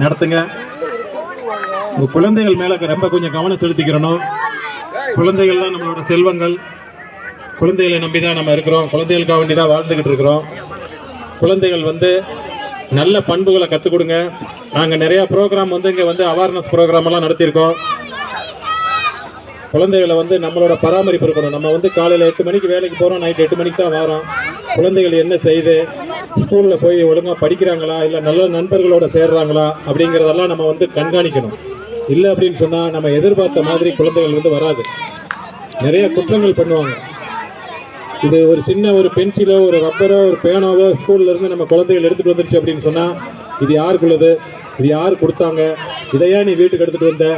நடத்துங்க. உங்கள் குழந்தைகள் மேலே ரொம்ப கொஞ்சம் கவனம் செலுத்திக்கிறணும். குழந்தைகள்லாம் நம்மளோட செல்வங்கள். குழந்தைகளை நம்பி தான் நம்ம இருக்கிறோம். குழந்தைகளுக்காக வேண்டி தான் வாழ்ந்துக்கிட்டு இருக்கிறோம். குழந்தைகள் நல்ல பண்புகளை கற்றுக் கொடுங்க. நாங்கள் நிறையா ப்ரோக்ராம் இங்கே அவேர்னஸ் ப்ரோக்ராம் எல்லாம் நடத்தியிருக்கோம். குழந்தைகளை நம்மளோட பராமரிப்பு இருக்கணும். நம்ம காலையில் 8 மணிக்கு வேலைக்கு போகிறோம், நைட் 8 மணிக்கு தான் வரோம். குழந்தைகள் என்ன செய்து ஸ்கூலில் போய் ஒழுங்காக படிக்கிறாங்களா, இல்லை நல்ல நண்பர்களோட சேர்றாங்களா அப்படிங்கிறதெல்லாம் நம்ம கண்காணிக்கணும். இல்லை அப்படின்னு சொன்னால் நம்ம எதிர்பார்த்த மாதிரி குழந்தைகள் வராது. நிறைய குற்றங்கள் பண்ணுவாங்க. இது ஒரு சின்ன ஒரு பென்சிலோ, ஒரு ரப்பரோ, ஒரு பேனாவோ ஸ்கூல்லேருந்து நம்ம குழந்தைகள் எடுத்துகிட்டு வந்துருச்சு அப்படின்னு சொன்னால், இது யாருக்குள்ளது, இது யார் கொடுத்தாங்க, இதையா நீ வீட்டுக்கு எடுத்துகிட்டு வந்த,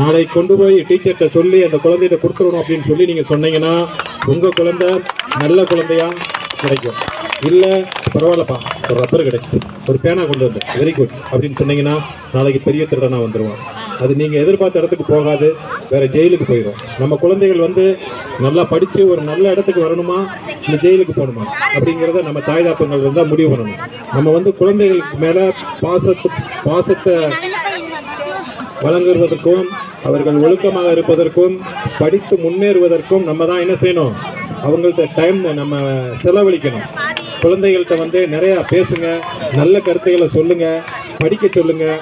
நாளை கொண்டு போய் டீச்சர்கிட்ட சொல்லி அந்த குழந்தைகிட்ட கொடுத்துடணும் அப்படின்னு சொல்லி நீங்கள் சொன்னீங்கன்னா உங்கள் குழந்தை நல்ல குழந்தையா கிடைக்கும். இல்லை பரவாயில்லப்பா, ஒரு ரப்பர் கிடைச்சி, ஒரு பேனா கொண்டு வந்து, வெரி குட் அப்படின்னு சொன்னீங்கன்னா நாளைக்கு பெரிய திருடனா வந்துடுவான். அது நீங்கள் எதிர்பார்த்த இடத்துக்கு போகாது, வேறு ஜெயிலுக்கு போயிடும். நம்ம குழந்தைகள் நல்லா படித்து ஒரு நல்ல இடத்துக்கு வரணுமா, இல்லை ஜெயிலுக்கு போகணுமா அப்படிங்கிறத நம்ம தாய் தாப்பங்கள் தான் முடிவு பண்ணணும். நம்ம குழந்தைகளுக்கு மேலே பாசத்தை வழங்குவதற்கும், அவர்கள் ஒழுக்கமாக இருப்பதற்கும், படித்து முன்னேறுவதற்கும் நம்ம தான் என்ன செய்யணும், அவங்கள்ட்ட டைம் நம்ம செலவழிக்கணும். குழந்தைகள்கிட்ட நிறையா பேசுங்க, நல்ல கருத்துக்களை சொல்லுங்கள், படிக்க சொல்லுங்கள்.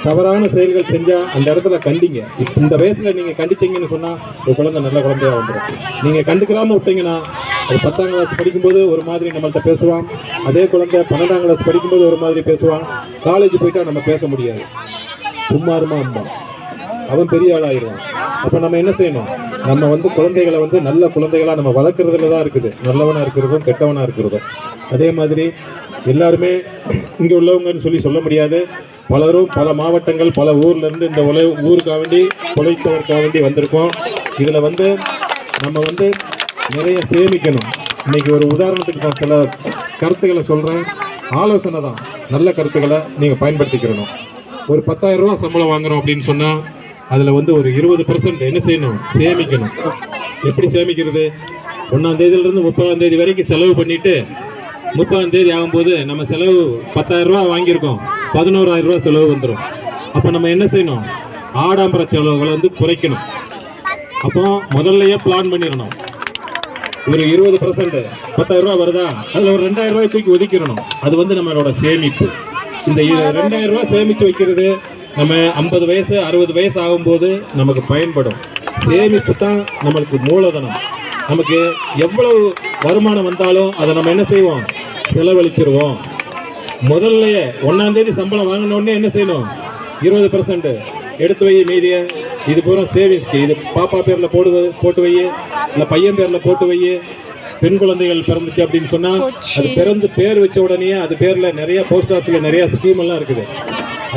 தவறான செயல்கள் செஞ்சால் அந்த இடத்துல கண்டிங்க. இந்த வயசில் நீங்கள் கண்டிச்சிங்கன்னு சொன்னால் ஒரு குழந்தை நல்ல குழந்தையாக வந்துடும். நீங்கள் கண்டுக்கிறாமல் விட்டீங்கன்னா அது 10ஆம் கிளாஸ் படிக்கும்போது ஒரு மாதிரி நம்மள்கிட்ட பேசுவான். அதே குழந்தை 12ஆம் கிளாஸ் படிக்கும்போது ஒரு மாதிரி பேசுவான். காலேஜ் போயிட்டா நம்ம பேச முடியாது. சும்மாருமா அம்மா அவன் பெரிய ஆளாயிடுவான். அப்போ நம்ம என்ன செய்யணும், நம்ம குழந்தைகளை நல்ல குழந்தைகளாக நம்ம வளர்க்குறதுல தான் இருக்குது, நல்லவனாக இருக்கிறதும் கெட்டவனாக இருக்கிறதும். அதே மாதிரி எல்லாருமே இங்கே உள்ளவங்கன்னு சொல்ல முடியாது. பலரும் பல மாவட்டங்கள், பல ஊர்லேருந்து இந்த ஊருக்காக வேண்டி உழைப்பதற்காக வேண்டி வந்திருக்கோம். இதில் நம்ம நிறைய சேமிக்கணும். இன்றைக்கி ஒரு உதாரணத்துக்கு நான் சில கருத்துக்களை சொல்கிறேன். ஆலோசனை தான், நல்ல கருத்துக்களை நீங்கள் பயன்படுத்திக்கிறணும். ஒரு 10,000 ரூபா சம்பளம் வாங்குகிறோம் அப்படின்னு சொன்னால் அதில் ஒரு 20% என்ன செய்யணும், சேமிக்கணும். எப்படி சேமிக்கிறது, 1ஆம் தேதியிலிருந்து 30ஆம் தேதி வரைக்கும் செலவு பண்ணிவிட்டு 30ஆம் தேதி ஆகும்போது நம்ம செலவு 10,000 ரூபா வாங்கியிருக்கோம், 11,000 ரூபா செலவு வந்துடும். அப்போ நம்ம என்ன செய்யணும், ஆடம்பர செலவுகளை குறைக்கணும். அப்போ முதல்லையே பிளான் பண்ணிடணும். ஒரு 20% 10,000 ரூபா வருதா, அதில் ஒரு 2,000 ரூபாய் தூக்கி ஒதுக்கிடணும். அது நம்மளோட சேமிப்பு. இந்த 2,000 ரூபா சேமித்து வைக்கிறது நம்ம 50 வயசு 60 வயசு ஆகும்போது நமக்கு பயன்படும். சேமிப்பு தான் நம்மளுக்கு மூலதனம். நமக்கு எவ்வளவு வருமானம் வந்தாலும் அதை நம்ம என்ன செய்வோம், செலவழிச்சிருவோம். முதல்லையே 1ஆம் தேதி சம்பளம் வாங்கினோடனே என்ன செய்யணும், 20% எடுத்து வை, மீதியை இது பூரா சேவிங்ஸ்க்கு, இது பாப்பா பேரில் போட்டு வை, இல்லை பையன் பேரில் போட்டு வை. பெண் குழந்தைகள் பிறந்துச்சு அப்படின்னு சொன்னால் அது பிறந்து பேர் வச்ச உடனே அது பேரில் நிறைய போஸ்ட் ஆஃபீஸில் நிறைய ஸ்கீம் எல்லாம் இருக்குது.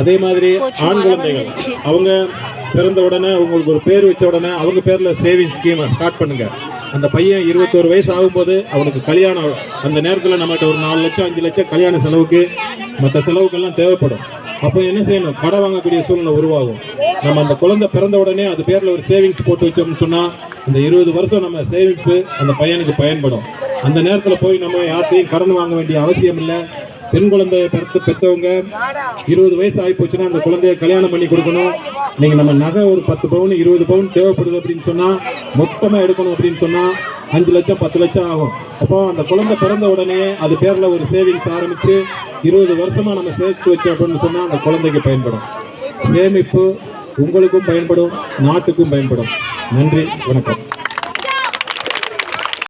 அதே மாதிரி ஆண் குழந்தைகள் அவங்க பிறந்த உடனே உங்களுக்கு ஒரு பேர் வச்ச உடனே அவங்க பேரில் சேவிங்ஸ் ஸ்கீமை ஸ்டார்ட் பண்ணுங்கள். அந்த பையன் 21 வயசு ஆகும்போது அவனுக்கு கல்யாணம், அந்த நேரத்தில் நம்மகிட்ட ஒரு 4 லட்சம் 5 லட்சம் கல்யாண செலவுக்கு மற்ற செலவுக்கெல்லாம் தேவைப்படும். அப்போ என்ன செய்யணும், கடை வாங்கக்கூடிய சூழ்நிலை உருவாகும். நம்ம அந்த குழந்தை பிறந்த உடனே அது பேரில் ஒரு சேவிங்ஸ் போட்டு வச்சோம்னு சொன்னால் இந்த 20 வருஷம் நம்ம சேவிங்ஸு அந்த பையனுக்கு பயன்படும். அந்த நேரத்தில் போய் நம்ம யார்கிட்டையும் கடன் வாங்க வேண்டிய அவசியம் இல்லை. பெண் குழந்தைய பெற்றவங்க 20 வயசு ஆகி போச்சுன்னா அந்த குழந்தைய கல்யாணம் பண்ணி கொடுக்கணும். நீங்கள் நம்ம நகை ஒரு 10 பவுன் 20 பவுன் தேவைப்படுது அப்படின்னு சொன்னால் மொத்தமாக எடுக்கணும் அப்படின்னு சொன்னால் 5 லட்சம் 10 லட்சம் ஆகும். அப்போ அந்த குழந்தை பிறந்த உடனே அது பேரில் ஒரு சேவிங்ஸ் ஆரம்பித்து 20 வருஷமாக நம்ம சேர்த்து வச்சோம் அப்படின்னு சொன்னால் அந்த குழந்தைக்கு பயன்படும். சேமிப்பு உங்களுக்கும் பயன்படும், நாட்டுக்கும் பயன்படும். நன்றி, வணக்கம்.